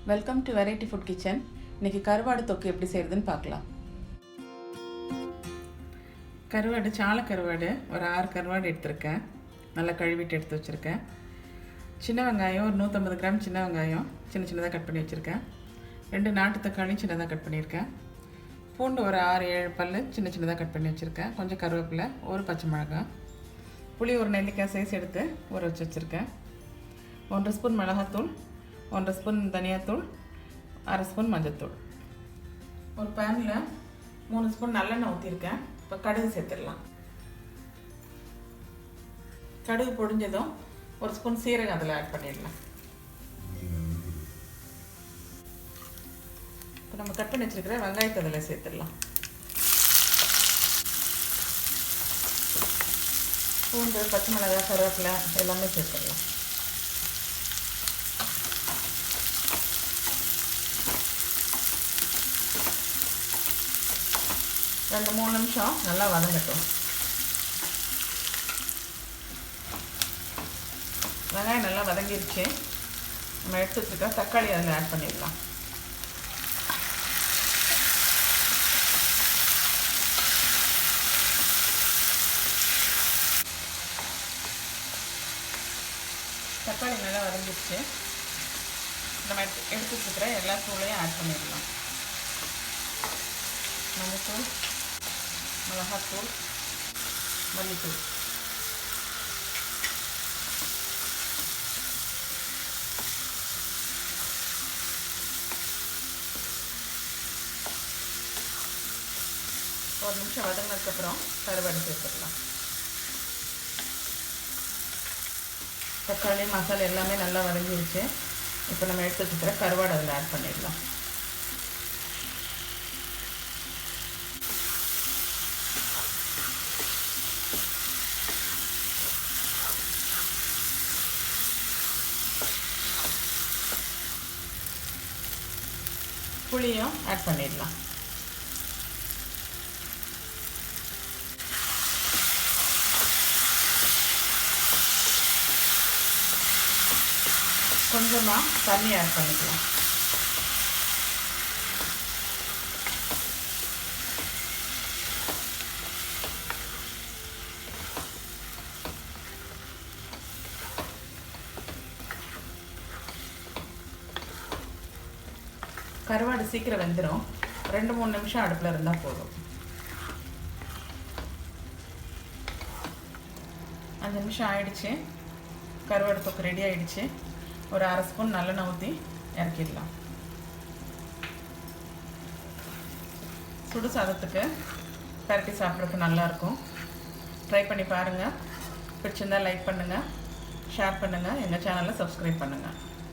Welcome to variety food kitchen. இன்றைக்கி கருவாடு தொக்கு எப்படி செய்கிறதுன்னு பார்க்கலாம். கருவாடு, சாலை கருவாடு ஒரு 6 கருவாடு எடுத்திருக்கேன். நல்லா கழுவிட்டு எடுத்து வச்சுருக்கேன். சின்ன வெங்காயம் ஒரு 150 கிராம் சின்ன வெங்காயம் சின்ன சின்னதாக கட் பண்ணி வச்சுருக்கேன். 2 நாட்டு தக்காளி சின்னதாக கட் பண்ணியிருக்கேன். பூண்டு ஒரு 6-7 பல் சின்ன சின்னதாக கட் பண்ணி வச்சுருக்கேன். கொஞ்சம் கருவேப்பிலை, ஒரு பச்சை மிளகாய், புளி ஒரு நெல்லிக்காய் சைஸ் எடுத்து ஊற வச்சு வச்சுருக்கேன். 1 ஸ்பூன் மிளகாத்தூள், 1 ஸ்பூன் தனியாத்தூள், 1/2 ஸ்பூன் மஞ்சத்தூள். ஒரு பேனில் 3 ஸ்பூன் நல்லெண்ணெய் ஊற்றிருக்கேன். இப்போ கடுகு சேர்த்துடலாம். கடுகு பொடிஞ்சதும் 1 ஸ்பூன் சீரகம் அதில் ஆட் பண்ணிடலாம். இப்போ நம்ம கட் பண்ணி வச்சுருக்கிற வெங்காயத்தை அதில் சேர்த்துடலாம். பூண்டு, பச்சை மிளகாய், கருவேப்பிலை எல்லாமே சேர்த்துடலாம். ரெண்டு 3 நிமிஷம் நல்லா வதங்கட்டும். வெங்காயம் நல்லா வதங்கிருச்சு. நம்ம எடுத்து வச்சுருக்க தக்காளி அதில் ஆட் பண்ணிடலாம். தக்காளி நல்லா வதங்கிருச்சு. நம்ம எடுத்து வச்சுக்கிற எல்லா தூளையும் ஆட் பண்ணிடலாம். மஞ்சத்தூள், மிளகாத்தூள், மல்லித்தூள். ஒரு நிமிஷம் வதங்கினதுக்கப்புறம் கருவாடு சேர்த்துடலாம். தக்காளி, மசாலா எல்லாமே நல்லா வதங்கிருச்சு. இப்போ நம்ம எடுத்து வச்சுக்கிற கருவாடு அதில் ஆட் பண்ணிடலாம். புளியும் ஆட் பண்ணிடலாம். கொஞ்சமாக தண்ணி ஆட் பண்ணிக்கலாம். கருவாடு சீக்கிரம் வெந்துடும். 2-3 நிமிஷம் அடுப்பில் இருந்தால் போதும். 5 நிமிஷம் ஆயிடுச்சு. கருவாடு தொக்கு ரெடி ஆகிடுச்சு. ஒரு 1/2 ஸ்பூன் நல்லெண்ணெய் ஊற்றி இறக்கிடலாம். சுடு சாதத்துக்கு பரட்டி சாப்பிட்றதுக்கு நல்லாயிருக்கும். ட்ரை பண்ணி பாருங்கள். பிடிச்சிருந்தால் லைக் பண்ணுங்கள், ஷேர் பண்ணுங்கள், எங்கள் சேனலை சப்ஸ்கிரைப் பண்ணுங்கள்.